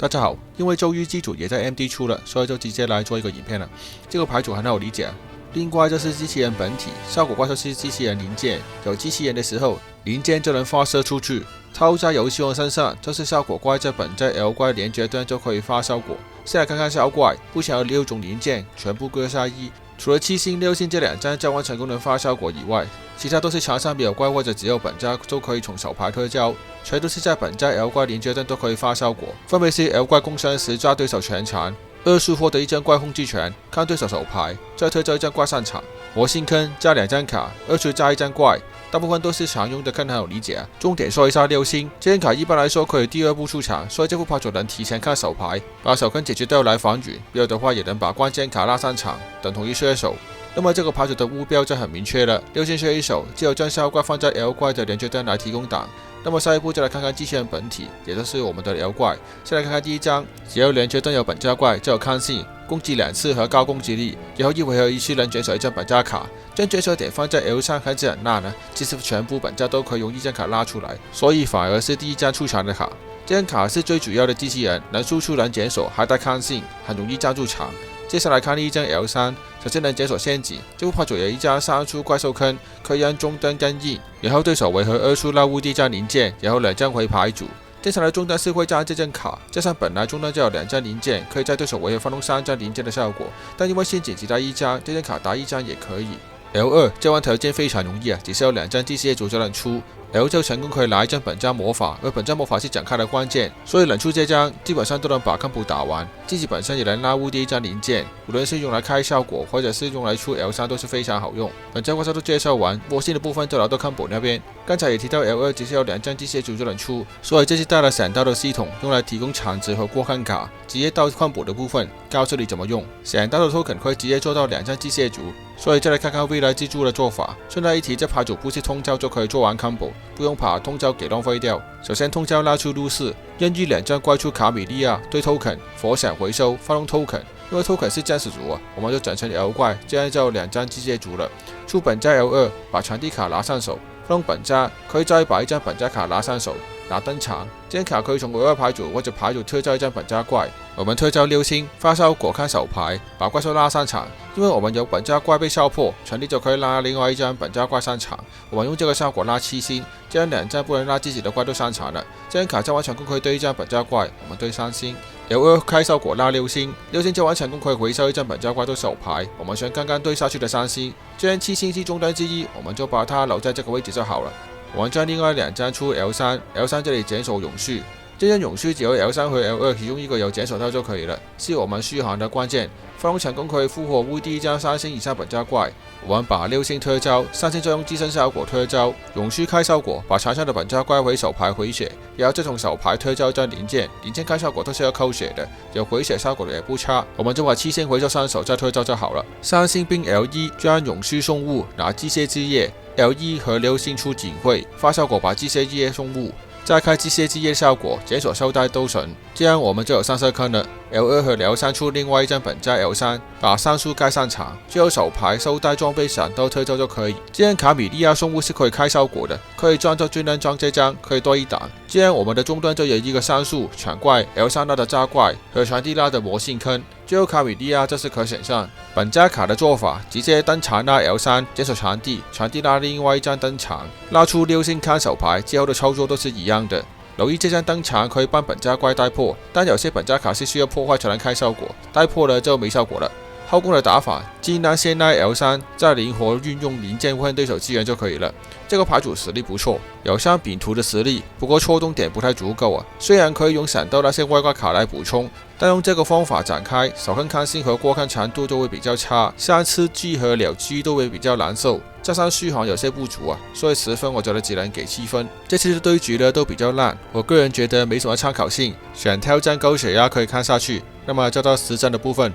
大家好，因为周日机组也在 MD 出了，所以就直接来做一个影片了。这个牌组很好理解，另外这是机器人本体，效果怪就是机器人零件，有机器人的时候，零件就能发射出去，套在游戏王身上，这是效果怪在本在 L 怪连接端就可以发效果。先来看看效怪，目前有6种零件，全部各下1。除了7星、6星这2张交换成功能发效果以外，其他都是墙上没有怪或者只有本家就可以从手牌特交，全都是在本家 L 怪连接端都可以发效果，分别是 L 怪共生时抓对手全残，2速获得1张怪控制权，看对手手牌，再特交1张怪上场，魔性坑加2张卡，2速加1张怪。大部分都是常用的，看很好理解。重点说一下6星，这张卡一般来说可以第2步出场，所以这副牌组能提前看手牌，把手坑解决掉来防御，没有的话也能把关键卡拉上场，等同于射手。那么这个牌组的目标就很明确了，6星射一手，只有将效怪放在 L 怪的连接端来提供挡。那么下一步就来看看机器人本体，也就是我们的 L 怪。先来看看第一张，只要连接端有本家怪就有抗性，攻击2次和高攻击力，然后1回合1次能减少1张本家卡。将减少点放在 L 上看起很烂呢，其实全部本家都可以用1张卡拉出来，所以反而是第一张出场的卡。这张卡是最主要的机器人，能输出能减手，还带抗性，很容易站住场。接下来看第一张 L3， 首先能解锁陷阱，这副牌组有1张3出怪兽坑，可以让中单干硬，然后对手回合2出拉乌地张零件，然后2张回牌组。正常的中单是会加这张卡，加上本来中单就有2张零件，可以在对手回合发动3张零件的效果，但因为陷阱只带1张，这张卡打1张也可以。L2 交换条件非常容易只需要2张机械组就能出。L 就成功可以拿1张本家魔法，而本家魔法是展开的关键，所以能出这张基本上都能把康普打完，自己本身也能拉乌第1张零件，无论是用来开效果或者是用来出 L3 都是非常好用。本家怪兽都介绍完，魔性的部分就来到康普那边。刚才也提到 L2 只需要2张机械组就能出，所以这是带了闪刀的系统，用来提供铲子和过看卡。直接到康普的部分，告诉你怎么用。闪刀的 token 可以直接做到2张机械组，所以再来看看未来蜘蛛的做法。顺带一提，这牌组不是通交就可以做完 combo， 不用把通交给浪费掉。首先通交拉出路士，任意2张怪出卡米利亚，对 token 佛闪回收，发动 token。因为 token 是战士组我们就整成 L 怪，这样就有2张机械组了。出本家 L2， 把传递卡拿上手，发动本家，可以再把1张本家卡拿上手。拿登场，这张卡可以从额外牌组或者牌组特交1张本家怪。我们特交6星，发效果看手牌，把怪兽拉上场。因为我们有本家怪被笑破，传递就可以拉另外1张本家怪上场。我们用这个效果拉7星，这样2张不能拉自己的怪都上场了。这张卡交完成功可以对1张本家怪，我们对3星。L2 开效果拉6星，6星交完成功可以回收1张本家怪对手牌。我们选刚刚对下去的3星，这样7星是终端之一，我们就把它留在这个位置就好了。我们将另外2张出 L3 这里减手永续，这张永续只有 L3 和 L2 其中一个有减手到就可以了，是我们续航的关键。发动成功可以复活乌第1张3星以上本家怪。我们把6星特交，3星再用寄生效果特交，永续开效果，把场上的本家怪回手牌回血，然后再从手牌特交1张零件，零件开效果都是要扣血的，有回血效果的也不差。我们就把7星回收上手再特交就好了。3星兵 L1 将永续送物，拿机械之夜。L1 和6星出警徽，发效果把机械之夜送物，再开机械之夜效果，解锁收带兜神，这样我们就有上色坑了。L2 和 L3 出另外1张本家 L3， 把3束盖上场，最后手牌、收带、装备闪都特交就可以。这样卡米利亚送物是可以开效果的，可以装到最难装这张，可以多1档。这样我们的终端就有一个3束抢怪、L3 拉的扎怪和传递拉的魔性坑。最后卡米利亚这是可选项。本家卡的做法，直接登场拉 L3， 解锁传递，传递拉另外1张登场，拉出6星看手牌，之后的操作都是一样的。留意这张登场可以帮本家怪带破，但有些本家卡是需要破坏才能开效果，带破了就没效果了。后宫的打法，尽量先拉 L3， 再灵活运用零件换对手资源就可以了。这个牌组实力不错，有像饼图的实力，不过戳动点不太足够虽然可以用闪斗那些外挂卡来补充，但用这个方法展开，手看抗性和过看长度都会比较差，像吃G和了 G 都会比较难受，加上续航有些不足所以10分我觉得只能给7分。这次的对局呢都比较烂，我个人觉得没什么参考性，选挑战高血压可以看下去。那么就到实战的部分。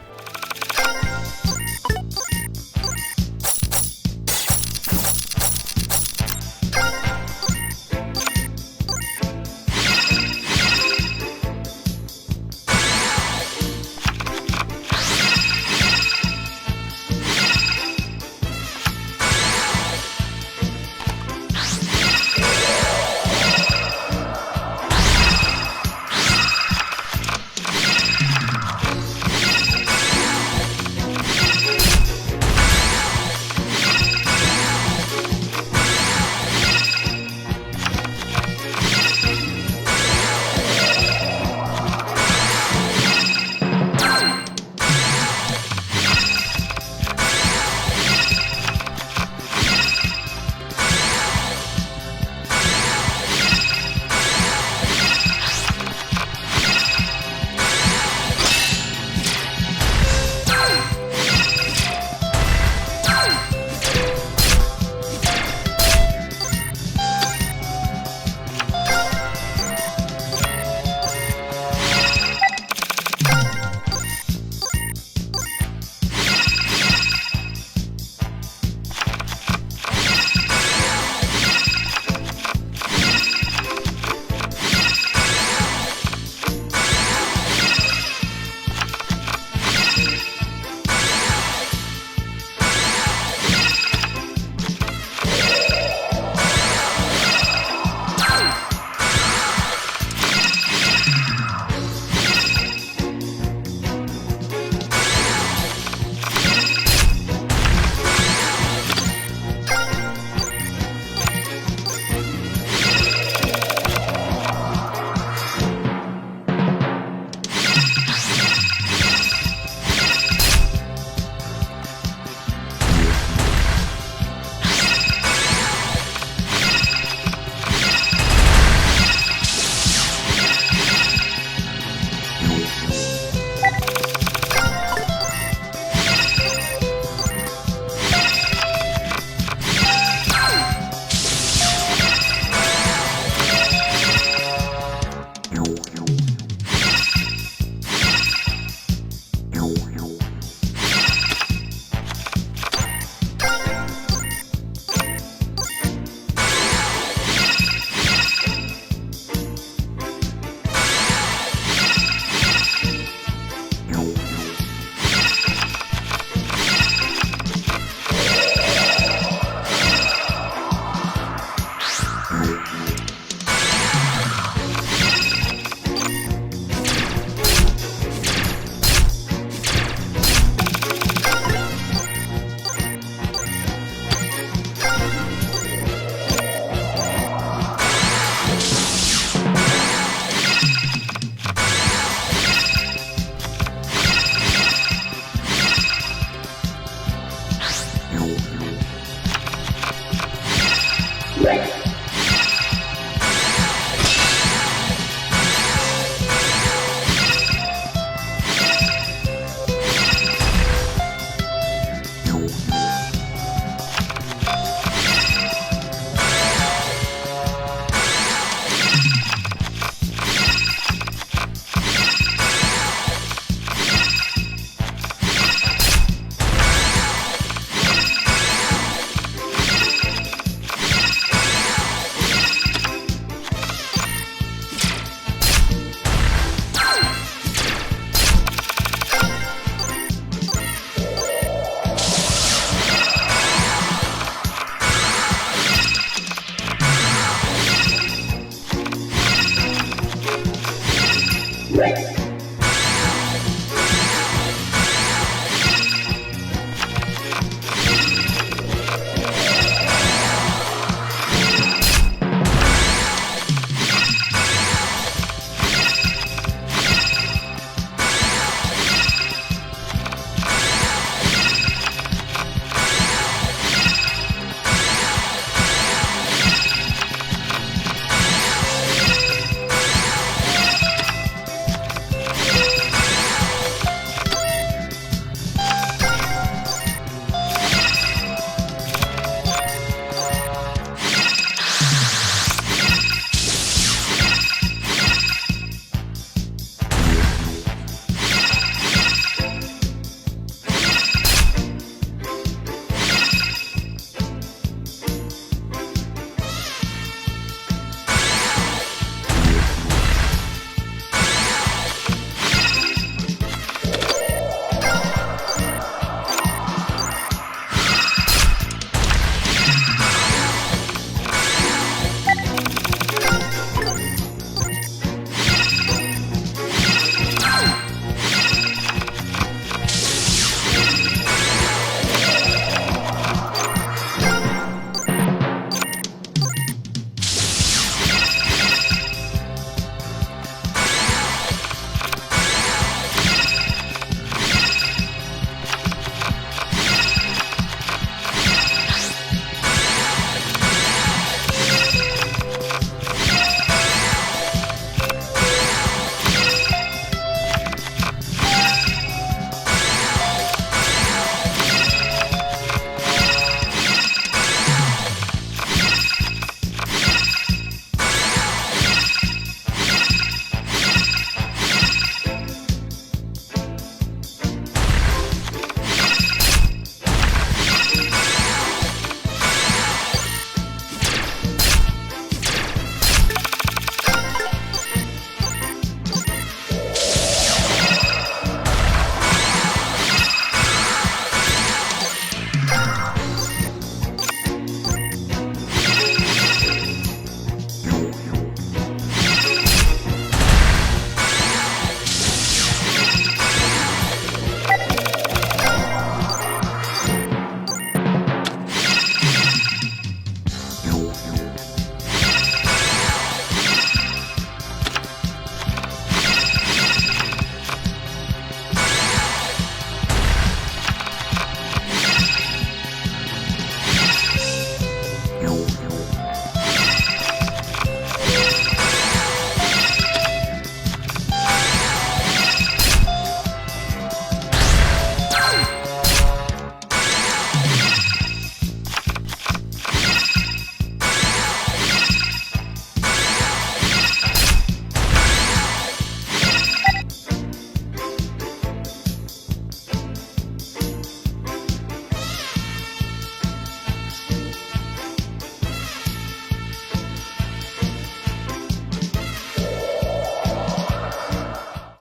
有